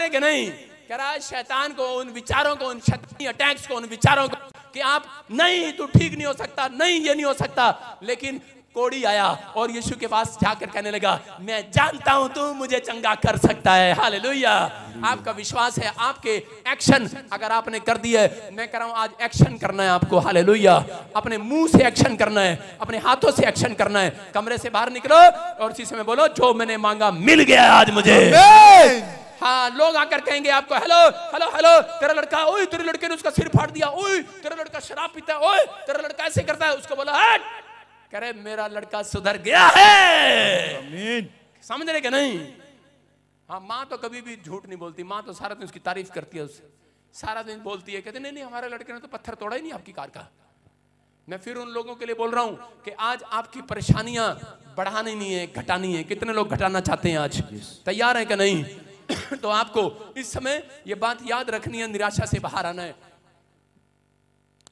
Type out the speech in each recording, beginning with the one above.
रहे कि नहीं? कह रहा है शैतान को, उन विचारों को, उन शैतानी अटैक्स को, उन विचारों को कि आप नहीं, तू ठीक नहीं हो सकता, नहीं ये नहीं हो सकता। लेकिन कोढ़ी आया और यीशु के पास जाकर कहने लगा, मैं जानता हूं तू मुझे चंगा कर सकता है। हालेलुया। आपका विश्वास है, आपके एक्शन अगर आपने कर दिए, मैं कह रहा हूं आज एक्शन करना है आपको। हालेलुया। अपने मुंह से एक्शन करना है, अपने हाथों से एक्शन करना है। कमरे से बाहर निकलो और शीशे में बोलो, जो मैंने मांगा मिल गया आज मुझे। हाँ, लोग आकर कहेंगे आपको, हेलो हेलो हेलो, तेरा लड़का, ओए तेरे लड़के ने उसका सिर फाड़ दिया, ओए तेरा लड़का शराब पीता है, ओए तेरा लड़का ऐसे करता है। उसको बोला, हट, कह रहे मेरा लड़का सुधर गया है। आमीन। समझ रहे कि नहीं? हाँ, माँ तो कभी भी झूठ नहीं बोलती। माँ तो सारा दिन उसकी तारीफ करती है, उससे सारा दिन बोलती है, कहते नहीं नहीं हमारे लड़के ने तो पत्थर तोड़ा ही नहीं आपकी कार का। मैं फिर उन लोगों के लिए बोल रहा हूं कि आज आपकी परेशानियां बढ़ानी नहीं है, घटानी है। कितने लोग घटाना चाहते हैं? आज तैयार है कि नहीं? तो आपको इस समय ये बात याद रखनी है, निराशा से बाहर आना है।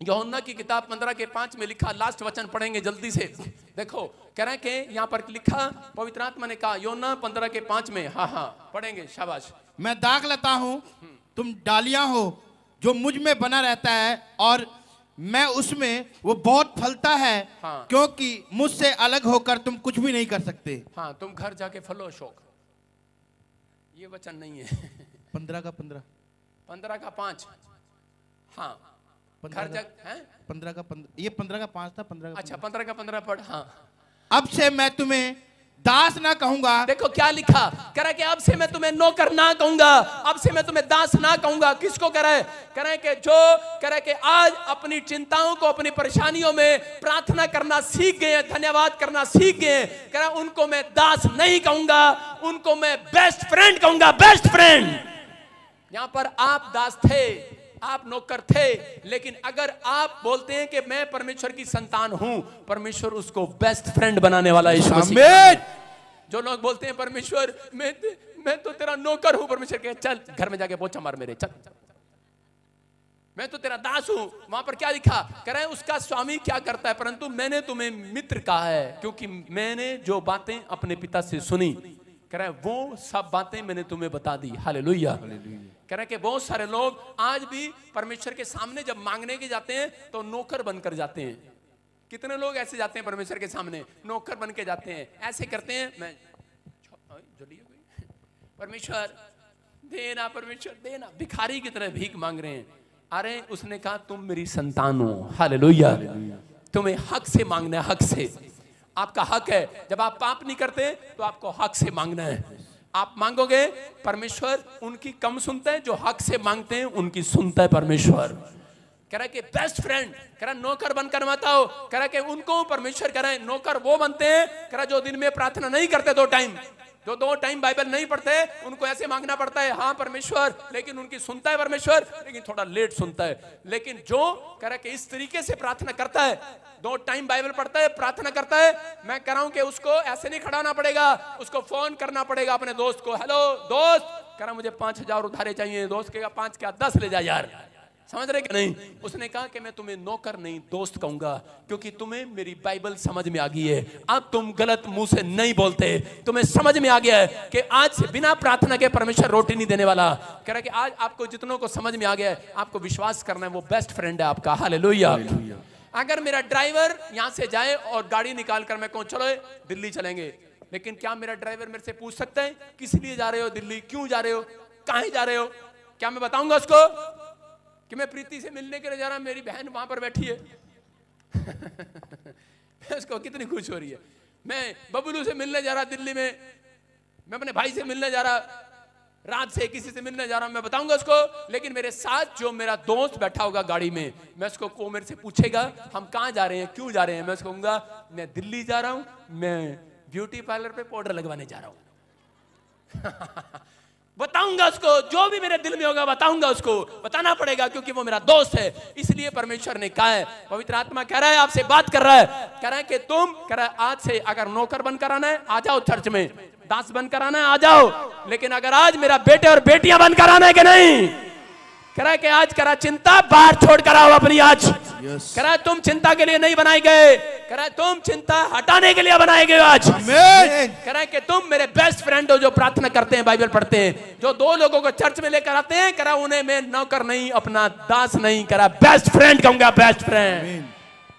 यूहन्ना की किताब 15:5 में लिखा, लास्ट वचन पढ़ेंगे जल्दी से। देखो, कह रहे हैं कि यहाँ पर लिखा, पवित्र आत्मा ने कहा, यूहन्ना 15:5 में, हाँ पढ़ेंगे, शाबाश। मैं दाख लता हूँ, तुम डालियां हो, जो मुझ में बना रहता है और मैं उसमें, वो बहुत फलता है। हाँ। क्योंकि मुझसे अलग होकर तुम कुछ भी नहीं कर सकते। हाँ, तुम घर जाके फलो अशोक, ये वचन नहीं है। 15:5। हाँ, घर जा, 15 ये 15:5 था। 15 अच्छा, 15 पढ़। हाँ, अब से मैं तुम्हें दास ना कहूंगा। देखो क्या लिखा, कह रहा है कि अब से मैं तुम्हें नौकर ना कहूंगा, अब से मैं तुम्हें दास ना कहूंगा। किसको कह रहा है? कह रहा है कि जो, कह रहा है कि आज अपनी चिंताओं को, अपनी परेशानियों में प्रार्थना करना सीख गए, धन्यवाद करना सीख गए, कह रहा है उनको मैं दास नहीं कहूंगा, उनको मैं बेस्ट फ्रेंड कहूंगा। Best friend. यहां पर आप दास थे, आप नौकर थे, लेकिन अगर आप बोलते हैं कि मैं परमेश्वर की संतान हूं, परमेश्वर उसको बेस्ट फ्रेंड बनाने वाला यीशु मसीह। जो लोग बोलते हैं परमेश्वर मैं तो तेरा नौकर हूं, परमेश्वर कहे चल घर में जाके पोछा मार मेरे, चल मैं तो तेरा दास हूं। वहां पर क्या लिखा? कह रहे हैं उसका स्वामी क्या करता है, परंतु मैंने तुम्हें मित्र कहा है, क्योंकि मैंने जो बातें अपने पिता से सुनी, कह रहा है वो सब बातें मैंने तुम्हें बता दी। हालेलुया। कह रहा है कि बहुत सारे लोग आज भी परमेश्वर के सामने जब मांगने के जाते हैं तो नौकर बनकर जाते हैं। कितने लोग ऐसे जाते हैं परमेश्वर के सामने, नौकर बन के जाते हैं, ऐसे करते हैं, मैं परमेश्वर देना, परमेश्वर देना, भिखारी की तरह भीख मांग रहे हैं। अरे उसने कहा तुम मेरी संतान हो। हालेलुया। तुम्हें हक से मांगना है, हक से। आपका हक है, जब आप पाप नहीं करते तो आपको हक से मांगना है। आप मांगोगे, परमेश्वर उनकी कम सुनता है, जो हक से मांगते हैं उनकी सुनता है परमेश्वर। कह रहा है कि बेस्ट फ्रेंड, कह रहा है नौकर बनकर मत आओ, कह रहा है कि उनको परमेश्वर कह रहा है नौकर वो बनते हैं, कह रहा है जो दिन में प्रार्थना नहीं करते 2 टाइम, जो 2 टाइम बाइबल नहीं पढ़ते, उनको ऐसे मांगना पड़ता है, हाँ परमेश्वर, लेकिन उनकी सुनता है परमेश्वर, लेकिन थोड़ा लेट सुनता है। लेकिन जो कह रहा है कि इस तरीके से प्रार्थना करता है, 2 टाइम बाइबल पढ़ता है, प्रार्थना करता है, मैं कह रहा हूं कि उसको ऐसे नहीं खड़ा होना पड़ेगा, उसको फोन करना पड़ेगा अपने दोस्त को, हेलो दोस्त, कह रहा मुझे 5000 उधारे चाहिए। दोस्त कहेगा 5 क्या 10 ले जा यार। समझ रहे कि नहीं? उसने कहा कि मैं तुम्हें नौकर नहीं दोस्त कहूंगा, क्योंकि तुम्हें मेरी बाइबल समझ में आ गई है। अब तुम गलत मुंह से नहीं बोलते, तुम्हें समझ में आ गया है कि आज से बिना प्रार्थना के परमेश्वर रोटी नहीं देने वाला। कह रहा है कि आज आपको जितनों को समझ में आ गया है, आपको विश्वास करना है वो बेस्ट फ्रेंड है आपका। हालेलुया। अगर मेरा ड्राइवर यहां से जाए और गाड़ी निकाल कर मैं कहूं चलो दिल्ली चलेंगे, लेकिन क्या मेरा ड्राइवर मेरे से पूछ सकता है किस लिए जा रहे हो दिल्ली, क्यों जा रहे हो, कहां जा रहे हो? क्या मैं बताऊंगा उसको कि मैं प्रीति से मिलने के लिए जा रहा हूं, मेरी बहन वहां पर बैठी है? उसको कितनी खुश हो रही है, मैं बबलू से मिलने जा रहा दिल्ली में, मैं अपने भाई से मिलने जा रहा, रात से किसी से मिलने जा रहा हूं, मैं बताऊंगा उसको। लेकिन मेरे साथ जो मेरा दोस्त बैठा होगा गाड़ी में, मैं उसको को मेरे से पूछेगा हम कहां जा रहे हैं, क्यों जा रहे हैं, मैं उसको कहूंगा मैं दिल्ली जा रहा हूं, मैं ब्यूटी पार्लर पे पाउडर लगवाने जा रहा हूं। बताऊंगा उसको, जो भी मेरे दिल में होगा बताऊंगा उसको, बताना पड़ेगा, क्योंकि वो मेरा दोस्त है। इसलिए परमेश्वर ने कहा है, पवित्र आत्मा कह रहा है, आपसे बात कर रहा है, कह रहा है कि तुम, कह रहा है आज से अगर नौकर बनकर आना है आ जाओ, चर्च में दास बनकर आना है आ जाओ, लेकिन अगर आज मेरा बेटे और बेटियां बनकर आना है कि नहीं, कह रहा है कि आज करा चिंता बाहर छोड़ कर आओ अपनी। आज Yes. कह रहा है तुम चिंता के लिए नहीं बनाए गए, कह रहा है तुम चिंता हटाने के लिए बनाए गए आज। आमीन। कह रहा है कि तुम मेरे बेस्ट फ्रेंड हो जो प्रार्थना करते हैं, बाइबल पढ़ते हैं, जो 2 लोगों को चर्च में लेकर आते हैं, कह रहा उन्हें मैं नौकर नहीं, अपना दास नहीं, कह रहा बेस्ट फ्रेंड कहूंगा, बेस्ट फ्रेंड।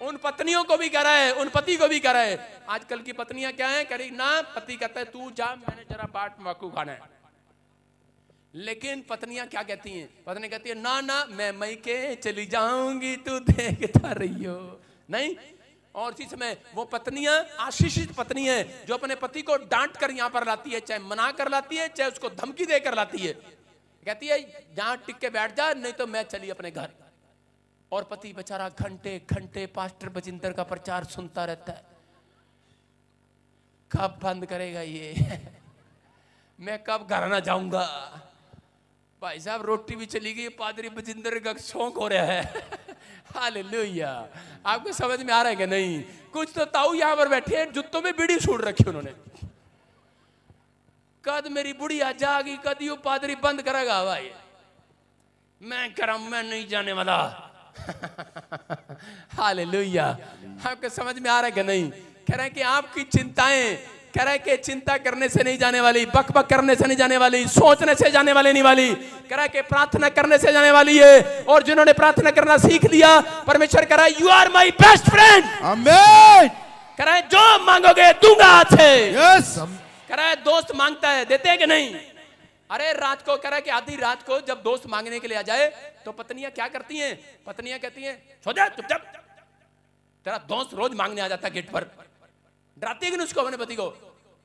उन पत्नियों को भी कह रहा है, उन पति को भी कह रहा है। आजकल की पत्नियां क्या है, कह रही ना, पति कहता है तू जा, मैंने जरा बाट तंबाकू खाना है। लेकिन पत्नियां क्या कहती हैं, पत्नी कहती है ना ना मैं मैके चली जाऊंगी, तू देखता रही हो नहीं। और इसी समय वो पत्नियां आशीषित पत्नी है जो अपने पति को डांट कर यहां पर लाती है, चाहे मना कर लाती है, चाहे उसको धमकी देकर लाती है। कहती है जहां टिक के बैठ जा, नहीं तो मैं चली अपने घर। और पति बेचारा घंटे घंटे पास्टर बजिंदर का प्रचार सुनता रहता है। कब बंद करेगा ये मैं कब घर ना जाऊंगा। भाई साहब रोटी भी चली गई, पादरी बजिंदर का शौक हो रहा है हालेलुया। आपको समझ में आ रहा है कि नहीं? कुछ तो ताऊ यहां पर बैठे हैं, जुत्तों में बीड़ी छोड़ रखी उन्होंने। कद मेरी बुढ़िया जागी, कद यू पादरी बंद करेगा भाई। मैं करम मैं नहीं जाने वाला हालेलुया। आपको समझ में आ रहा है कि नहीं? कह रहे हैं कि आपकी चिंताएं, कह रहा है कि चिंता करने से नहीं जाने वाली, बक बक करने से नहीं जाने वाली, सोचने से जाने वाली नहीं वाली। कह रहा है कि प्रार्थना करने से जाने वाली है। और जिन्होंने प्रार्थना करना सीख लिया, परमेश्वर कह रहा है you are my best friend. आमीन। कह रहा है जो मांगोगे दूंगा हाथ से। यस। कह रहा है दोस्त मांगता है, देते हैं कि नहीं? अरे रात को, कह रहा है कि आधी रात को जब दोस्त मांगने के लिए आ जाए तो पत्नियां क्या करती हैं? पत्नियां कहती हैं सो जा चुपचाप। तेरा दोस्त रोज मांगने आ जाता गेट पर, डराती है कि उसको, अपने पति को।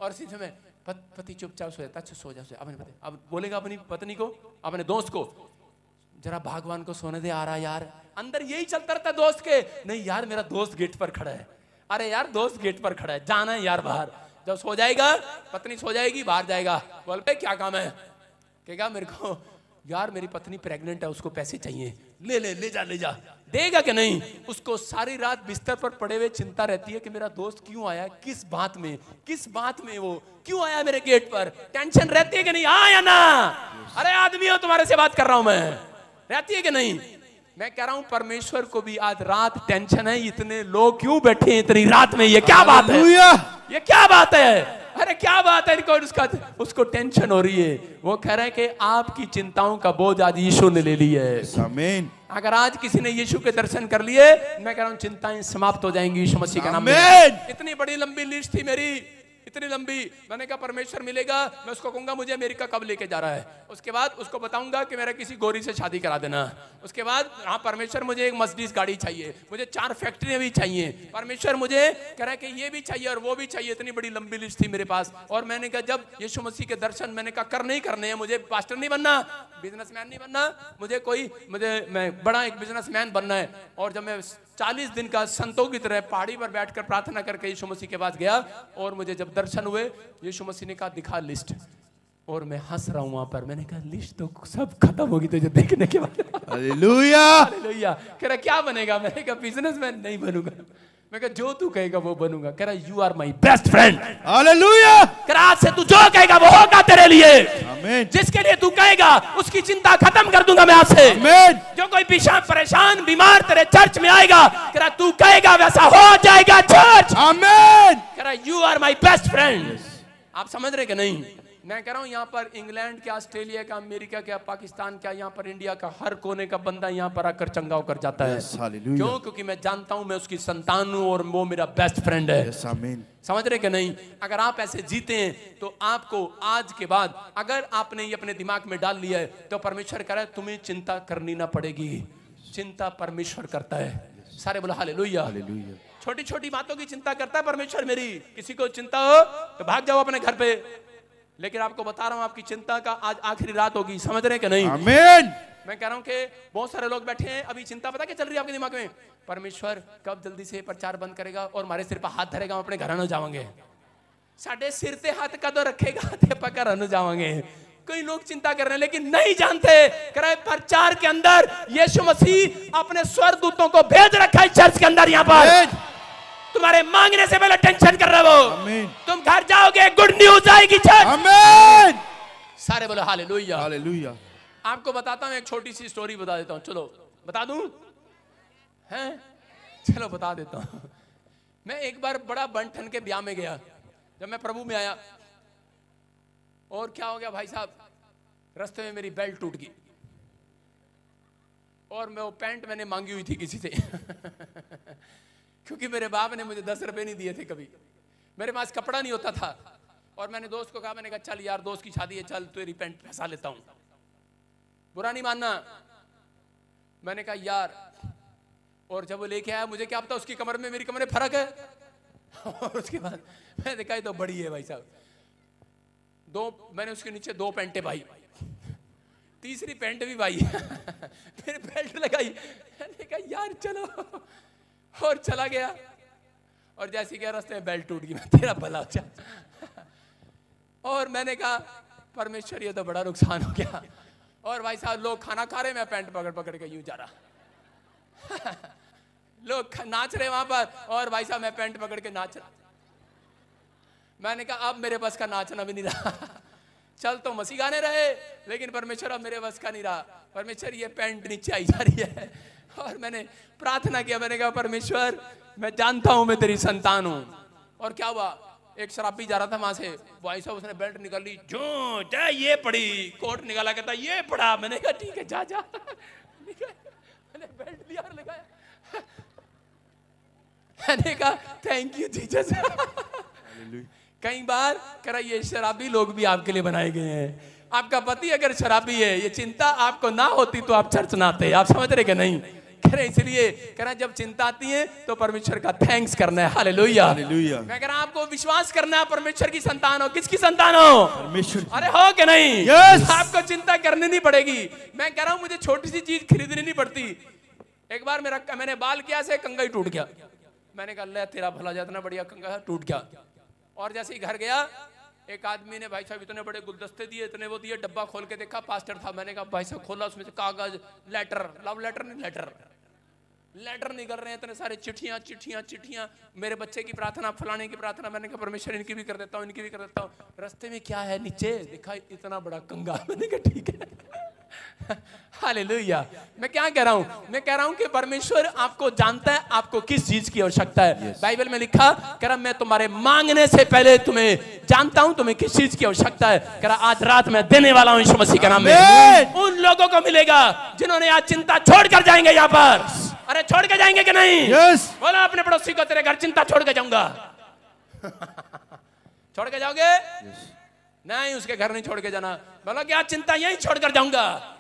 और इसी समय पति चुपचाप सो जाता। अच्छा सो जा, अपने पति अब बोलेगा अपनी पत्नी को, अपने दोस्त को, जरा भगवान को सोने दे, आ रहा यार। अंदर यही चलता रहता दोस्त के, नहीं यार मेरा दोस्त गेट पर खड़ा है, अरे यार दोस्त गेट पर खड़ा है, जाना है यार बाहर। जब सो जाएगा, पत्नी सो जाएगी, बाहर जाएगा, बोल पे क्या काम है? कहेगा मेरे को यार मेरी पत्नी प्रेग्नेंट है, उसको पैसे चाहिए, ले ले ले जा ले जा। देगा कि नहीं? उसको सारी रात बिस्तर पर पड़े हुए चिंता रहती है कि मेरा दोस्त क्यों आया, किस बात में वो क्यों आया मेरे गेट पर। टेंशन रहती है कि नहीं? हाँ या ना? अरे आदमी हो, तुम्हारे से बात कर रहा हूं मैं, रहती है कि नहीं? मैं कह रहा हूं परमेश्वर को भी आज रात टेंशन है। इतने लोग क्यों बैठे हैं इतनी रात में? ये क्या बात है? ये क्या बात है? अरे क्या बात है? इनको उसको टेंशन हो रही है। वो कह रहे हैं कि आपकी चिंताओं का बोझ आज यीशु ने ले लिया है। आमीन। अगर आज किसी ने यीशु के दर्शन कर लिए, मैं कह रहा हूं चिंताएं समाप्त हो जाएंगी यीशु मसीह का नाम में। इतनी बड़ी लंबी लिस्ट थी मेरी, इतनी लंबी। मैंने कहा परमेश्वर मिलेगा, मैं उसको कहूंगा मुझे अमेरिका कब लेके जा रहा है। उसके बाद उसको बताऊंगा कि मेरा किसी गोरी से शादी करा देना। उसके बाद हाँ परमेश्वर मुझे एक मर्सिडीज गाड़ी चाहिए, मुझे 4 फैक्ट्रियां भी चाहिए, परमेश्वर मुझे कह रहा है कि ये भी चाहिए और वो भी चाहिए। इतनी बड़ी लंबी लिस्ट थी मेरे पास। और मैंने कहा जब यीशु मसीह के दर्शन, मैंने कहा कर नहीं करने हैं, मुझे पास्टर नहीं बनना, बिजनेसमैन नहीं बनना, मैं बड़ा एक बिजनेसमैन बनना है। और जब मैं 40 दिन का संतों की तरह पहाड़ी पर बैठकर प्रार्थना करके यीशु मसीह के पास गया, और मुझे जब दर्शन हुए, यीशु मसीह ने कहा दिखा लिस्ट। और मैं हंस रहा हूं वहां पर। मैंने कहा लिस्ट तो सब खत्म होगी तुझे देखने के बाद। Hallelujah hallelujah. कह रहा क्या बनेगा? मैंने कहा बिजनेसमैन नहीं बनूंगा। मैं कहा जो तू कहेगा वो बनूंगा। कह रहा you are my best friend. हालेलुया। कह रहा आज से तू जो कहेगा वो होगा तेरे लिए। आमीन। जिसके लिए तू कहेगा उसकी चिंता खत्म कर दूंगा मैं आज से। आमीन। जो कोई परेशान बीमार तेरे चर्च में आएगा, कह रहा तू कहेगा वैसा हो जाएगा चर्च। आमीन। कह रहा you are my best friend. आप समझ रहे कि नहीं? मैं कह रहा हूं यहाँ पर इंग्लैंड क्या, ऑस्ट्रेलिया का, अमेरिका क्या, पाकिस्तान क्या, यहाँ पर इंडिया का हर कोने का बंदा यहाँ पर आकर चंगा होकर जाता है। क्यों? क्योंकि मैं जानता हूं मैं उसकी संतान हूं और वो मेरा बेस्ट फ्रेंड है। समझ रहे कि नहीं? अगर आप ऐसे जीते हैं तो आपको आज के बाद, अगर आपने ये अपने दिमाग में डाल लिया है, तो परमेश्वर कह रहा है तुम्हें चिंता करनी ना पड़ेगी। चिंता परमेश्वर करता है। सारे बोलो हालेलुया। छोटी छोटी बातों की चिंता करता है परमेश्वर मेरी। किसी को चिंता हो तो भाग जाओ अपने घर पे, लेकिन आपको बता रहा हूं आपकी चिंता का आज आखिरी रात होगी। समझ रहे कि नहीं? आमीन। मैं कह रहा हूं कि बहुत सारे लोग बैठे हैं, अभी चिंता पता क्या चल रही है आपके दिमाग में? परमेश्वर कब जल्दी से प्रचार बंद करेगा और हमारे सिर पर हाथ धरेगा, हम अपने घर न जावांगे। साढ़े सिर ते हाथ कदों रखेगा ते पकड़ न जावांगे। कई लोग चिंता कर रहे हैं लेकिन नहीं जानते करे प्रचार के अंदर यीशु मसीह अपने स्वर्गदूतों को भेज रखा है चर्च के अंदर। यहाँ पर तुम्हारे मांगने से पहले टेंशन कर रहे हो, तुम घर जाओगे गुड न्यूज आएगी चर्च। आमीन। सारे बोलो हालेलुया। हालेलुया। आपको बताता हूं एक छोटी सी स्टोरी बता देता हूं। चलो बता दूं? हैं चलो बता देता हूं। मैं एक बार बड़ा बनठन के ब्याह में गया, जब मैं प्रभु में आया, और क्या हो गया भाई साहब, रास्ते में मेरी बेल्ट टूट गई, और मैं वो पैंट मैंने मांगी हुई थी किसी से क्योंकि मेरे बाप ने मुझे 10 रुपए नहीं दिए थे कभी, मेरे पास कपड़ा नहीं होता था। और मैंने दोस्त को कहा, मैंने कहा चल यार दोस्त की शादी है, चल तेरी पैंट फंसा लेता हूं, बुरा नहीं मानना। मैंने कहा यार, और जब वो लेके आया, मुझे क्या पता उसकी कमर में मेरी कमर में फर्क है और उसके बाद मैंने देखा तो बड़ी है भाई साहब, मैंने उसके नीचे 2 पैंटें भाई, तीसरी पैंट भी भाई फिर बेल्ट लगाई, मैंने कहा यार चलो, और चला गया। और जैसे गया रास्ते में बेल्ट टूट गई, मैं तेरा भला हो जाए और मैंने कहा परमेश्वर ये तो बड़ा नुकसान हो गया। और भाई साहब लोग खाना खा रहे, मैं पैंट पकड़ पकड़ के यूं जा रहा लोग नाच रहे वहां पर, और भाई साहब मैं पैंट पकड़ के नाच रहा। मैंने कहा अब मेरे बस का नाचना भी नहीं रहा चल तो मसीह गाने रहे, लेकिन परमेश्वर अब मेरे बस का नहीं रहा, परमेश्वर ये पैंट नीचे आई जा रही है। और मैंने प्रार्थना किया, मैंने कहा परमेश्वर मैं जानता हूं मैं तेरी संतान हूं। और क्या हुआ, एक शराबी जा रहा था वहां से, भाई साहब उसने बेल्ट निकाल ली, जो जा ये पड़ी, कोट निकाला, कहता ये पड़ा। मैंने कहा ठीक है जा जा मैंने बेल्ट लिया और लगाया मैंने कहा थैंक यू जीसस कई बार कह रहा ये शराबी लोग भी आपके लिए बनाए गए हैं। आपका पति अगर शराबी है, ये चिंता आपको ना होती तो आप चर्च ना आते। आप समझ रहे कि नहीं? कह रहे इसलिए कह रहा जब चिंता आती है तो परमेश्वर का थैंक्स करना है। Hallelujah hallelujah. मैं कह रहा आपको विश्वास करना है परमेश्वर की संतान हो। किसकी संतान हो? परमेश्वर। अरे हो कि नहीं? yes! आपको चिंता करनी नहीं पड़ेगी। मैं कह रहा हूं मुझे छोटी सी चीज खरीदनी नहीं पड़ती। एक बार मैंने बाल किया से कंघा ही टूट गया। मैंने कहा ले तेरा भला जातना बढ़िया कंघा टूट गया। और जैसे ही घर गया, एक आदमी ने भाई साहब इतने बड़े गुलदस्ते दिए, इतने वो दिए, डब्बा खोल के देखा पास्टर था। मैंने कहा भाई साहब खोला, उसमें से कागज, लेटर, लव लेटर नहीं, लेटर निकल रहे हैं, इतने सारे चिट्ठियां चिट्ठियां चिट्ठियां, मेरे बच्चे की प्रार्थना, फलाने की प्रार्थना। मैंने कहा परमेश्वर इनकी भी कर देता हूँ, इनकी भी कर देता हूँ। रास्ते में क्या है, नीचे देखा इतना बड़ा कंगा। मैंने कहा ठीक है हालेलुया। मैं क्या कह रहा हूं? मैं कह रहा हूं कि परमेश्वर आपको जानता है आपको किस चीज की आवश्यकता है। बाइबल में लिखा, कह रहा मैं तुम्हारे मांगने से पहले तुम्हें जानता हूं तुम्हें किस चीज की आवश्यकता है। कह रहा आज रात मैं देने वाला हूं यीशु मसीह के नाम में। उन लोगों को मिलेगा जिन्होंने आज चिंता छोड़ कर जाएंगे यहाँ पर। अरे छोड़ के जाएंगे कि नहीं? बोला अपने पड़ोसी को तेरे घर चिंता छोड़ के जाऊंगा छोड़ के जाओगे? नहीं, उसके घर नहीं छोड़ के जाना। बोला क्या चिंता यहीं छोड़ कर जाऊंगा?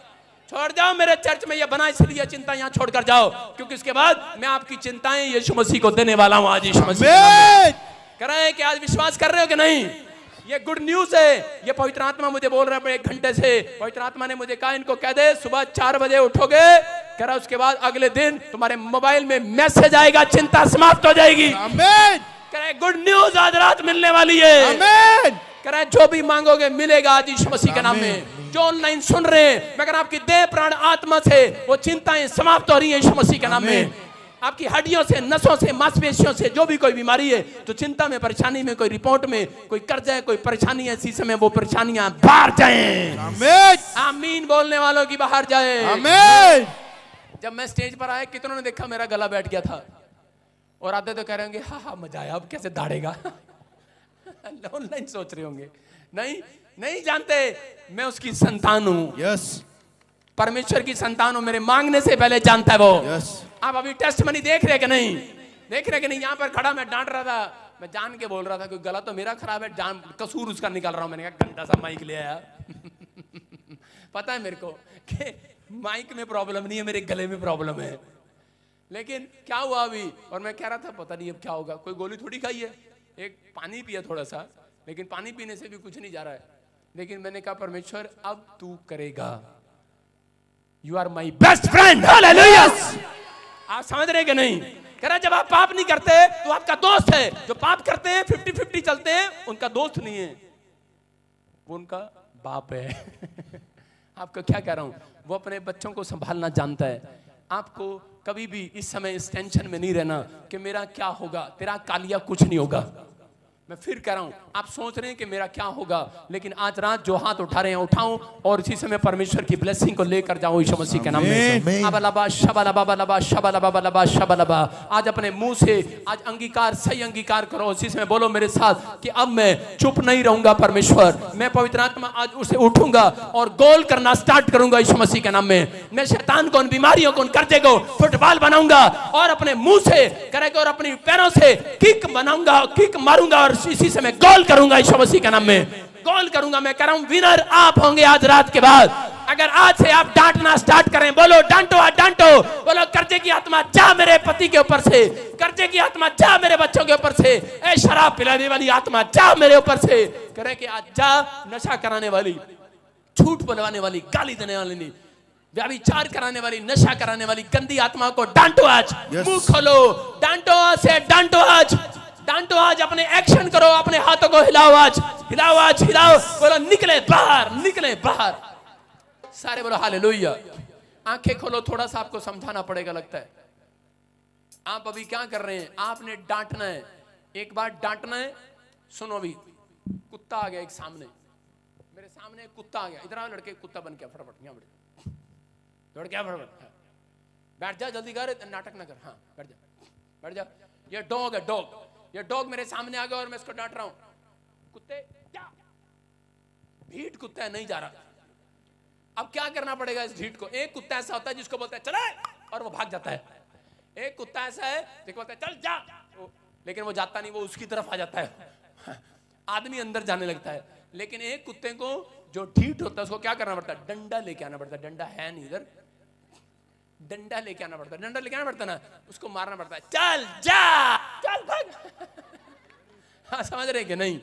छोड़ जाओ, मेरे चर्च में ये बना इसलिए चिंता यहाँ छोड़ कर जाओ, क्योंकि उसके बाद मैं आपकी चिंताएं यीशु मसीह को देने वाला हूँ। आज यीशु मसीह कह रहे हैं कि आज विश्वास कर रहे हो कि नहीं? ये गुड न्यूज है। ये पवित्र आत्मा मुझे बोल रहा है 1 घंटे से। पवित्र आत्मा ने मुझे कहा इनको कह दे सुबह 4 बजे उठोगे, कह रहा उसके बाद अगले दिन तुम्हारे मोबाइल में मैसेज आएगा, चिंता समाप्त हो जाएगी। कह रहे गुड न्यूज आज रात मिलने वाली है। कह रहे जो भी मांगोगे मिलेगा आज यीशु मसीह के नाम में। जो ऑनलाइन सुन रहे हैं, मगर आपकी देह प्राण आत्मा से वो चिंताएं समाप्त हो रही है यीशु मसीह के नाम में। आपकी हड्डियों से, नसों से, मांसपेशियों से जो भी कोई बीमारी है, तो चिंता में, परेशानी में, कोई रिपोर्ट में कोई कर्ज है, कोई परेशानी है, इसी समय वो परेशानियां बाहर जाएं। आमीन बोलने वालों की बाहर जाए। आमीन। जब मैं स्टेज पर आया, कितनों ने देखा मेरा गला बैठ गया था, और आधे तो कह रहे होंगे हाँ हाँ मजा आया, अब कैसे दाढ़ेगा ऑनलाइन सोच रहे होंगे। नहीं जानते मैं उसकी संतान हूं। यस, परमेश्वर की संतान हूं। मेरे मांगने से पहले जानता है वो। यस। आप अभी टेस्ट मनी देख रहे कि नहीं? देख रहे कि नहीं? यहाँ पर खड़ा मैं डांट रहा था, मैं जान के बोल रहा था, कोई गला तो मेरा खराब है, जान कसूर उसका निकाल रहा हूं। मैंने कहा गंदा सा माइक ले आया पता है मेरे को कि माइक में प्रॉब्लम नहीं है, मेरे गले में प्रॉब्लम है। लेकिन क्या हुआ अभी, और मैं कह रहा था पता नहीं अब क्या होगा। कोई गोली थोड़ी खाई है, एक पानी पिया थोड़ा सा, लेकिन पानी पीने से भी कुछ नहीं जा रहा है। लेकिन मैंने कहा परमेश्वर अब तू करेगा। You are my best friend. हालेलुया। आप समझ रहे कि नहीं? कह रहा जब आप पाप नहीं करते तो आपका दोस्त है। जो पाप करते हैं 50-50 चलते हैं, उनका दोस्त नहीं है, वो उनका बाप है आपको क्या कह रहा हूं? वो अपने बच्चों को संभालना जानता है। आपको कभी भी इस समय इस टेंशन में नहीं रहना कि मेरा क्या होगा। तेरा कालिया कुछ नहीं होगा। मैं फिर कह रहा हूं, आप सोच रहे हैं कि मेरा क्या होगा, लेकिन आज रात जो हाथ उठा रहे हैं उठाऊं और इसी समय परमेश्वर की ब्लेसिंग को लेकर जाऊं यीशु मसीह के नाम में। अबलबा शबलबा बलबा शबलबा बलबा शबलबा। आज अपने मुंह से आज अंगीकार, सही अंगीकार करो, इसी समय बोलो मेरे साथ कि अब मैं चुप नहीं रहूंगा परमेश्वर, मैं पवित्र आत्मा आज उसे उठूंगा और गोल करना स्टार्ट करूंगा यीशु मसीह के नाम में। मैं शैतान को, उन बीमारियों को, उन कर्जे को फुटबॉल बनाऊंगा और अपने मुंह से करेगा और अपनी पैरों से किक बनाऊंगा, किक मारूंगा और इसी समय गोल करूंगा यीशु मसीह के नाम में, गोल करूंगा। मैं कह रहा हूं विनर आप होंगे आज रात के बाद। अगर आज से आप डांटना स्टार्ट करें, बोलो डांटो, डांटो, बोलो कर्जे की आत्मा जा मेरे पति के ऊपर से, कर्जे की आत्मा जा मेरे बच्चों के ऊपर से, ए शराब पिलाने वाली आत्मा जा मेरे ऊपर से, करे कि आज जा नशा कराने वाली, झूठ बोलवाने वाली, गाली देने वाली, व्यभिचार कराने वाली, नशा कराने वाली गंदी आत्मा को डांटो आज। मुंह खोलो, डांटो से, डांटो आज, डांटो आज, अपने एक्शन करो, अपने हाथों को हिलाओ आज, हिलाओ आज, हिलाओ, बोलो निकले बाहर, निकले बाहर। सारे बोलो हालेलुया। आंखें खोलो, थोड़ा सा आपको समझाना पड़ेगा लगता है। आप अभी क्या कर रहे हैं, आपने डांटना है, एक बार डांटना है। सुनो, अभी कुत्ता आ गया एक सामने, मेरे सामने एक कुत्ता आ गया, इधर आओ लड़के, कुत्ता बन गया, फटाफट यहाँ दौड़ क्या, फटाफट बैठ जा, जल्दी कर, नाटक ना कर, हाँ बैठ जा, बैठ जा। ये डॉग है, डॉग, ये डॉग मेरे सामने आ गया और मैं इसको डांट रहा हूं। कुत्ते क्या, ढीठ कुत्ता है, नहीं जा रहा। अब क्या करना पड़ेगा इस ढीठ को? एक कुत्ता ऐसा होता है जिसको बोलता है चले और वो भाग जाता है, एक कुत्ता ऐसा है जिसको बोलता है चल जा, लेकिन वो जाता नहीं, वो उसकी तरफ आ जाता है, आदमी अंदर जाने लगता है। लेकिन एक कुत्ते को जो ढीठ होता है उसको क्या करना पड़ता है? डंडा लेके आना पड़ता है, डंडा है नहीं इधर, डंडा लेके आना पड़ता है, डंडा लेके आना पड़ता है ना, उसको मारना पड़ता है, चल जा, चल भाग। हाँ समझ रहे कि नहीं?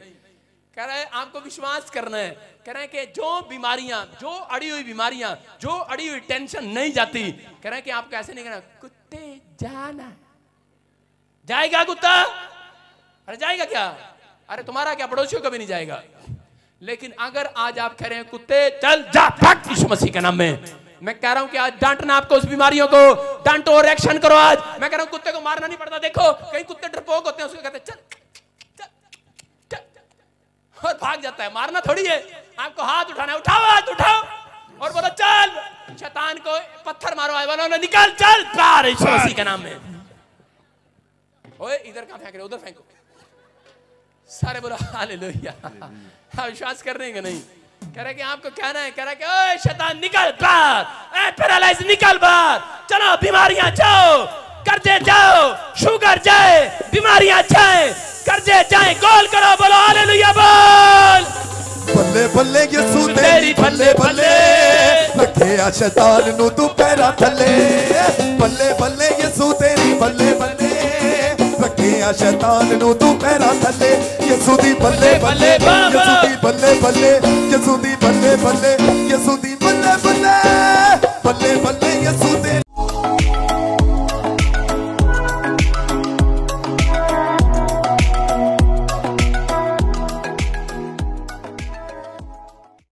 कह रहा है आपको विश्वास करना है, कह रहा है कि जो बीमारियां, जो अड़ी हुई बीमारियां, जो अड़ी हुई टेंशन नहीं जाती, कह रहा है कि आपको ऐसे नहीं करना, कुत्ते जाना, जाएगा कुत्ता? अरे जाएगा क्या? अरे तुम्हारा क्या, पड़ोसियों का भी नहीं जाएगा। लेकिन अगर आज आप कह रहे हैं कुत्ते चल जा भाग यीशु मसीह के नाम में, मैं कह रहा हूं कि आज डांटना आपको उस बीमारियों को, डांटो और एक्शन करो आज। मैं कह रहा हूं कुत्ते को मारना नहीं पड़ता, देखो कई कुत्ते डरपोक होते हैं, उसको कहते हैं चल चल चल और भाग जाता है, मारना थोड़ी है, आपको हाथ उठाना है, उठाओ हाथ उठाओ और बोलो चल, शैतान को पत्थर मारो, बोलो निकल चल बाहर यीशु मसीह के नाम में। ओए इधर कहां फेंक रहे, उधर फेंको। सारे बोलो हालेलुया। हाँ विश्वास कर रहे हैं कि नहीं? कह रहे कि आपको कहना है, कह रहा कि ओए शैतान निकल बाहर, ए पैरालाइज निकल बाहर, चलो बीमारियां जाओ, कर्जे जाओ, शुगर जाए, बीमारियां जाए, कर्जे जाए, गोल करो, बोलो हालेलुया बोल। बल्ले बल्ले यीशु तेरी बल्ले बल्ले, रखे आ शैतान नु तू पैरा थले, बल्ले बल्ले यीशु तेरी बल्ले बल्ले, रखे आ शैतान नु तू पैरा थले, यीशु दी बल्ले बल्ले, यीशु दी बल्ले बल्ले, यीशु दी बल्ले बल्ले, यीशु दी बल्ले बल्ले।